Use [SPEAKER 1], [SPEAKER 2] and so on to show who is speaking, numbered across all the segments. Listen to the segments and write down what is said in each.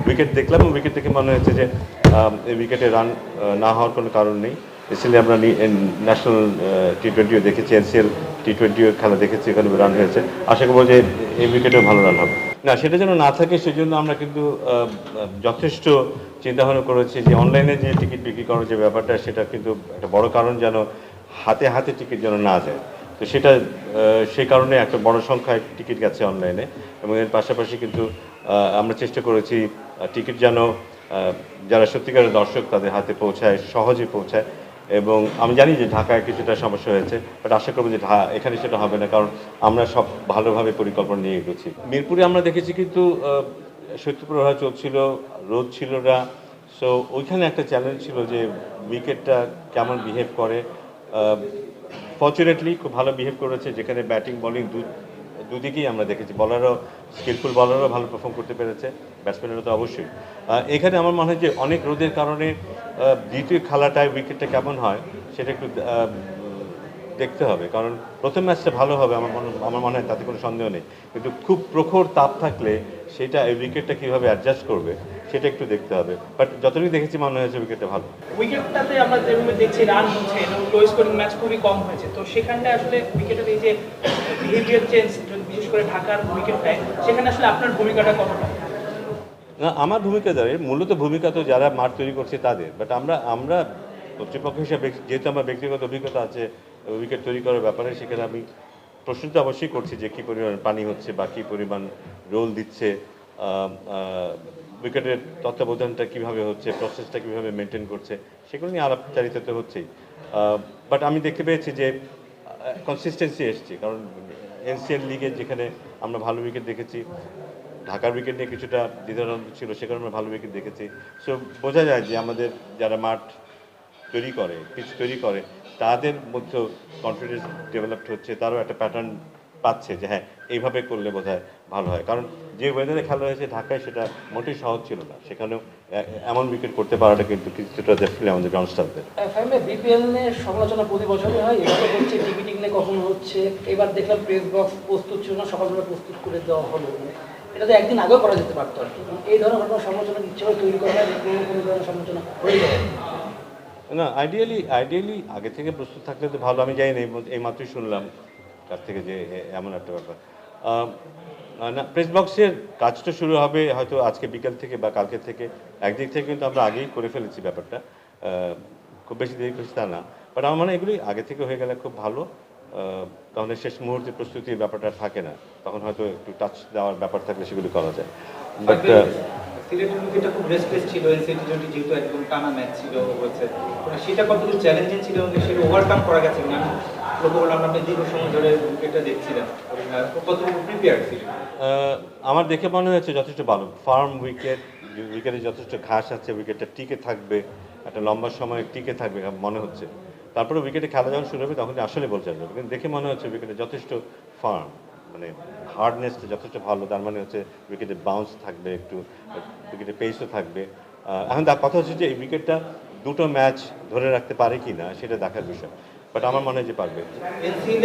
[SPEAKER 1] Wicket দেখলাম, wicket দেখে মনে হয়েছে যে এই উইকেটে রান না হওয়ার কোনো কারণ নেই। রিসেন্টলি আমরা ন্যাশনাল টি-20ও দেখেছি, এনসিএল টি-20ও খেলা দেখেছি, এখানে রান হয়েছে। আশা করব যে এই উইকেটেও ভালো রান হবে। না, সেটা যেন না থাকে সেজন্য আমরা কিন্তু যথেষ্ট চিন্তাভাবনা করেছি যে অনলাইনে যে টিকিট বিক্রি করার যে ব্যাপারটা, সেটা কিন্তু একটা বড় কারণ যেন হাতে হাতে টিকিট যেন না যায়। তো সেটা সেই কারণে একটা বড় সংখ্যায় টিকিট গেছে অনলাইনে, এবং এর পাশাপাশি কিন্তু আমরা চেষ্টা করেছি টিকিট যেন যারা সত্যিকারের দর্শক তাদের হাতে পৌঁছায়, সহজে পৌঁছায়। এবং আমি জানি যে ঢাকায় কিছুটা সমস্যা হয়েছে, বাট আশা করব যে এখানে সেটা হবে না, কারণ আমরা সব ভালোভাবে পরিকল্পনা নিয়ে এগোচ্ছি। মিরপুরে আমরা দেখেছি কিন্তু শৈত্যপ্রবাহ চলছিল, রোদ ছিল না। সো ওইখানে একটা চ্যালেঞ্জ ছিল যে উইকেটটা কেমন বিহেভ করে। ফর্চুনেটলি খুব ভালো বিহেভ করেছে, যেখানে ব্যাটিং বোলিং দুদিকেই আমরা দেখেছি। বলারও স্কিলফুল বলারও ভালো পারফর্ম করতে পেরেছে, ব্যাটসম্যানেরও তো অবশ্যই। এখানে আমার মনে হয় যে অনেক রোদের কারণে দ্বিতীয় খেলাটায় উইকেটটা কেমন হয় সেটা একটু দেখতে হবে, কারণ প্রথম ম্যাচটা ভালো হবে আমার মনে হয়, তাতে কোনো সন্দেহ নেই। কিন্তু খুব প্রখর তাপ থাকলে সেটা এই উইকেটটা কীভাবে অ্যাডজাস্ট করবে সেটা একটু দেখতে হবে। বাট যতটুকু দেখেছি মনে হয়েছে উইকেটটা ভালো।
[SPEAKER 2] উইকেটটাতে আমরা যেভাবে দেখছি রান হচ্ছে এবং লো স্কোরিং ম্যাচ খুবই কম হয়েছে, তো সেখানটায় আসলে উইকেটের এই যে বিহেভিয়ার চেঞ্জ, বিশেষ করে ঢাকার উইকেটটায়, সেখানে আসলে আপনার ভূমিকাটা কতটা?
[SPEAKER 1] না, আমার ভূমিকা দাঁড়িয়ে মূলত ভূমিকা তো যারা মাঠ তৈরি করছে তাদের, বাট আমরা কর্তৃপক্ষ হিসাবে যেহেতু আমার ব্যক্তিগত অভিজ্ঞতা আছে উইকেট তৈরি করার ব্যাপারে, সেখানে আমি প্রশ্ন তো অবশ্যই করছি যে কী পরিমাণ পানি হচ্ছে বা কী পরিমাণ রোল দিচ্ছে, উইকেটের তত্ত্বাবধানটা কীভাবে হচ্ছে, প্রসেসটা কীভাবে মেনটেন করছে, সেগুলো নিয়ে আলাপচারিতা তো হচ্ছেই। বাট আমি দেখতে পেয়েছি যে কনসিস্টেন্সি এসছে, কারণ এনসিএল লিগে যেখানে আমরা ভালো উইকেট দেখেছি, ঢাকার উইকেট নিয়ে কিছুটা দ্বিধাদ্বন্দ্ব ছিল, সেখানে আমরা ভালো উইকেট দেখেছি। সো বোঝা যায় যে আমাদের যারা মাঠ তৈরি করে, পিচ তৈরি করে, তাদের মধ্যেও কনফিডেন্স ডেভেলপড হচ্ছে, তারও একটা প্যাটার্ন পাচ্ছে যে হ্যাঁ এইভাবে করলে বোধহয় ভালো হয়। কারণ যে ওয়েদারে খেলা হয়েছে ঢাকায়, সেটা মোটেই সহজ ছিল না, সেখানেও এমন উইকেট করতে পারাটা কিন্তু কিছুটা ডেফিনেটলি আমাদের গ্রাউন্ড স্টাফদের।
[SPEAKER 3] বিপিএল নিয়ে সমালোচনা প্রতি বছরই হয়, এবার হচ্ছে টিকিটিং নিয়ে কখনো হচ্ছে, এবার দেখলাম প্রেস বক্স প্রস্তুত ছিল না, সকালবেলা প্রস্তুত করে দেওয়া হলো। এটা তো একদিন আগেও করা যেতে পারতো আর কি। এই ধরনের ঘটনা সমালোচনা ইচ্ছেভাবে তৈরি করা হয়, কোনো ধরনের সমালোচনা হয়ে যায়
[SPEAKER 1] না, আইডিয়ালি আগে থেকে প্রস্তুত থাকলে তো ভালো। আমি জানি না, এই মাত্রই শুনলাম কাছ থেকে যে এমন একটা ব্যাপার। না, প্রেস বক্সের কাজটা শুরু হবে হয়তো আজকে বিকেল থেকে বা কালকে থেকে। একদিক থেকে কিন্তু আমরা আগেই করে ফেলেছি ব্যাপারটা, খুব বেশি দেরি করছি তা না। বাট আমার মনে হয় এগুলি আগে থেকে হয়ে গেলে খুব ভালো, তাহলে শেষ মুহূর্তে প্রস্তুতির ব্যাপারটা থাকে না, তখন হয়তো একটু টাচ দেওয়ার ব্যাপার থাকলে সেগুলি করা যায়। বাট
[SPEAKER 4] সিলেটের উইকেটটা খুব রেস্টলেস ছিল, এনসিএল টি20 যেহেতু একদম টানা ম্যাচ ছিল হয়েছে, সেটা কতটুকু চ্যালেঞ্জিং ছিল এবং সেটা ওভারকাম করা গেছে কিনা? আমি লক্ষ্য করলাম আপনি দীর্ঘ সময় ধরে উইকেটটা দেখছিলেন, কতটুকু প্রিপেয়ার ছিলেন?
[SPEAKER 1] আমার দেখে মনে হয়েছে যথেষ্ট ভালো, ফার্ম উইকেট, উইকেটে যথেষ্ট ঘাস আছে, উইকেটটা টিকে থাকবে, একটা লম্বা সময় টিকে থাকবে মনে হচ্ছে। তারপরে উইকেটে খেলা যখন শুরু হবে তখন আসলে বলতে যাবে, কিন্তু দেখে মনে হচ্ছে উইকেটে যথেষ্ট ফার্ম, মানে হার্ডনেসটা যথেষ্ট ভালো। তার মানে হচ্ছে উইকেটে বাউন্স থাকবে, একটু উইকেটে পেসও থাকবে। এখন তার কথা হচ্ছে যে এই উইকেটটা দুটো ম্যাচ ধরে রাখতে পারে কি না সেটা দেখার বিষয়, বাট আমার মনে হয় যে পারবে।
[SPEAKER 4] এনসিএল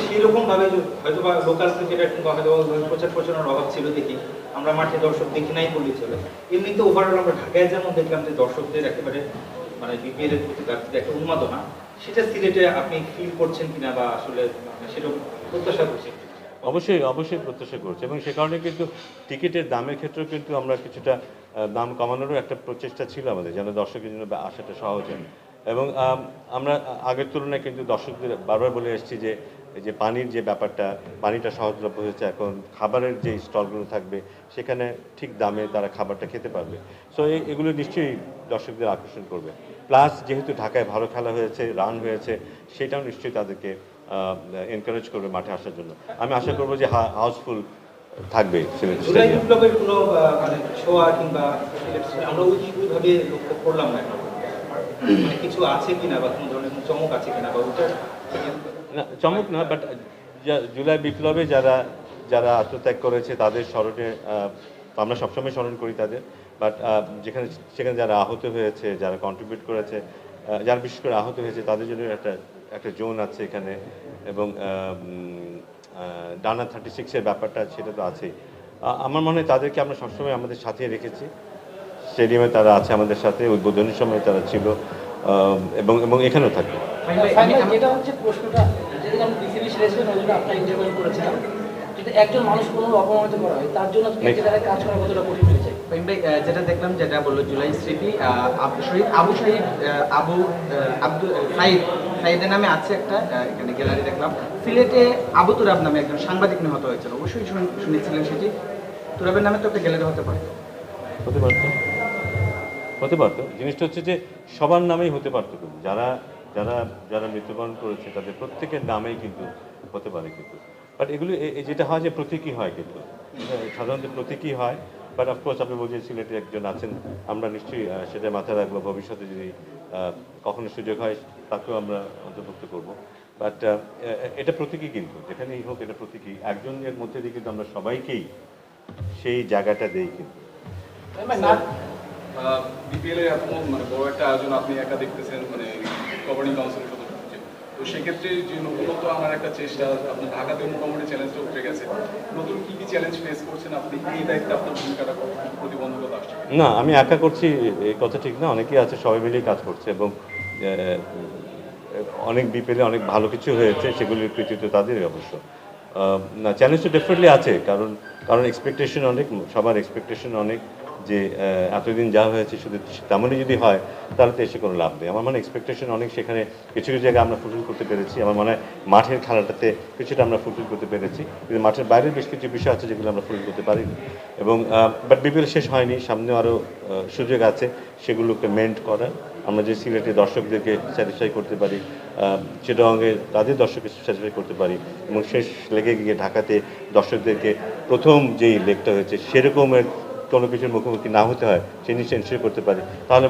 [SPEAKER 4] সেরকম ভাবে হয়তো বা লোকাল ক্রিকেটার কিংবা হয়তো প্রচার প্রচারণার অভাব ছিল দেখি আমরা মাঠে দর্শক দেখি নাই বললেই চলে। এমনিতে ওভারঅল আমরা ঢাকায় যেমন দেখলাম যে দর্শকদের একেবারে মানে বিপিএল এর প্রতি তার একটা উন্মাদনা, সেটা সিলেটে আপনি ফিল করছেন কিনা বা আসলে সেরকম প্রত্যাশা করছেন?
[SPEAKER 1] অবশ্যই প্রত্যাশা করছে, এবং সে কারণে কিন্তু টিকিটের দামের ক্ষেত্রেও কিন্তু আমরা কিছুটা দাম কমানোরও একটা প্রচেষ্টা ছিল আমাদের, যেন দর্শকের জন্য আসাটা সহজ হয়। এবং আমরা আগের তুলনায় কিন্তু দর্শকদের বারবার বলে এসেছি যে এই যে পানির যে ব্যাপারটা, পানিটা সহজলভ্য হয়েছে, এখন খাবারের যে স্টলগুলো থাকবে সেখানে ঠিক দামে তারা খাবারটা খেতে পারবে। সো এগুলো নিশ্চয়ই দর্শকদের আকর্ষণ করবে। প্লাস যেহেতু ঢাকায় ভালো খেলা হয়েছে, রান হয়েছে, সেটাও নিশ্চয়ই তাদেরকে এনকারেজ করবে মাঠে আসার জন্য। আমি আশা করবো যে হাউসফুল থাকবে সিলেট স্টেডিয়াম।
[SPEAKER 4] বিপ্লবের কোনো মানে ছোঁয়া কিংবা আমরা ওইভাবে লক্ষ্য করলাম না, মানে কিছু আছে কিনা বা কোনো ধরনের চমক আছে কিনা বা ওটা
[SPEAKER 1] না, চমক না, বাট জুলাই বিপ্লবে যারা যারা আত্মত্যাগ করেছে তাদের স্মরণে আমরা সবসময় স্মরণ করি তাদের। বাট সেখানে যারা আহত হয়েছে, যারা কন্ট্রিবিউট করেছে, যারা বিশেষ করে আহত হয়েছে তাদের জন্য একটা জোন আছে এখানে, এবং ডানা 36-এর ব্যাপারটা সেটা তো আছেই। আমার মনে হয় তাদেরকে আমরা সবসময় আমাদের সাথে রেখেছি। স্টেডিয়ামে তারা আছে আমাদের সাথে, উদ্বোধনের সময় তারা ছিল, এবং এবং এখানেও থাকবে।
[SPEAKER 3] ফাইনাল যেটা হচ্ছে প্রশ্নটা, যেদিন আমি বিসিবি সেরেছিলেন ওই জন্য আপনার ইন্টারভিউ করেছিলাম, যদি একজন মানুষ কোনো অপমানিত করা হয় তার জন্য ঠিকাদারের কাজ করা কতটা কঠিন হয়ে যায়?
[SPEAKER 5] ফাহিম ভাই, যেটা দেখলাম, যেটা বললো জুলাই স্মৃতি, আবু সাহিদ, আব্দুল সাইদের নামে আছে একটা এখানে গ্যালারি দেখলাম। সিলেটে আবু তুরাব নামে একজন সাংবাদিক নিহত হয়েছিল, অবশ্যই শুনেছিলেন সেটি। তুরাবের নামে তো একটা গ্যালারি হতে পারে।
[SPEAKER 1] হতে পারতো, হতে পারতো। জিনিসটা হচ্ছে যে সবার নামেই হতে পারতো, কিন্তু যারা যারা যারা মৃত্যুবরণ করেছে তাদের প্রত্যেকের নামেই কিন্তু হতে পারে কিন্তু। বাট এগুলো যেটা হয় যে প্রতীকী হয়, কিন্তু সাধারণত প্রতীকী হয়। বাট অফকোর্স আপনি বলছেন সিলেটে একজন আছেন, আমরা নিশ্চয়ই সেটা মাথায় রাখবো, ভবিষ্যতে যদি কখনো সুযোগ হয় তাকেও আমরা অন্তর্ভুক্ত করব। বাট এটা প্রতীকী, কিন্তু যেখানেই হোক এটা প্রতীকী। একজনের মধ্যে দিয়ে কিন্তু আমরা সবাইকেই সেই জায়গাটা দেই কিন্তু।
[SPEAKER 6] বিপিএল এর এত মানে বড় একটা আয়োজন আপনি একা দেখতেছেন, মানে গভর্নিং কাউন্সিলের সদস্য হিসেবে। তো সেক্ষেত্রে যে নতুনত্ব আনার একটা চেষ্টা, আপনার ঢাকাতে মোটামুটি চ্যালেঞ্জটা উঠে গেছে। নতুন কি কি চ্যালেঞ্জ ফেস করছেন আপনি, এই দায়িত্বে আপনার ভূমিকাটা প্রতিবন্ধকতা আসছে?
[SPEAKER 1] না, আমি একা করছি এই কথা ঠিক না, অনেকেই আছে, সবাই মিলেই কাজ করছে, এবং অনেক বিপিএলে অনেক ভালো কিছু হয়েছে, সেগুলির কৃতিত্ব তাদেরই অবশ্য। না, চ্যালেঞ্জ তো ডেফিনেটলি আছে, কারণ কারণ এক্সপেকটেশন অনেক, সবার এক্সপেকটেশন অনেক, যে এতদিন যা হয়েছে শুধু তেমনই যদি হয় তাহলে তো এসে কোনো লাভ নেই। আমার মনে হয় এক্সপেকটেশন অনেক, সেখানে কিছু কিছু জায়গায় আমরা ফুলফিল করতে পেরেছি। আমার মনে হয় মাঠের খেলাটাতে কিছুটা আমরা ফুলফিল করতে পেরেছি, কিন্তু মাঠের বাইরের বেশ কিছু বিষয় আছে যেগুলো আমরা ফুলফিল করতে পারিনি। এবং বাট বিপিএল শেষ হয়নি, সামনে আরও সুযোগ আছে সেগুলোকে মেন্ট করার। আমরা যে সিলেটে দর্শকদেরকে স্যাটিসফাই করতে পারি, চিটাগংয়ে তাদের দর্শককে স্যাটিসফাই করতে পারি, এবং শেষ লেগে গিয়ে ঢাকাতে দর্শকদেরকে প্রথম যেই লেগটা হয়েছে সেরকমের কোনো কিছুর মুখোমুখি না হতে হয়, সেই জিনিসটা এনশিওর করতে পারি, তাহলে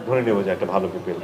[SPEAKER 1] ধরে নেব যে একটা ভালো বিপিএল।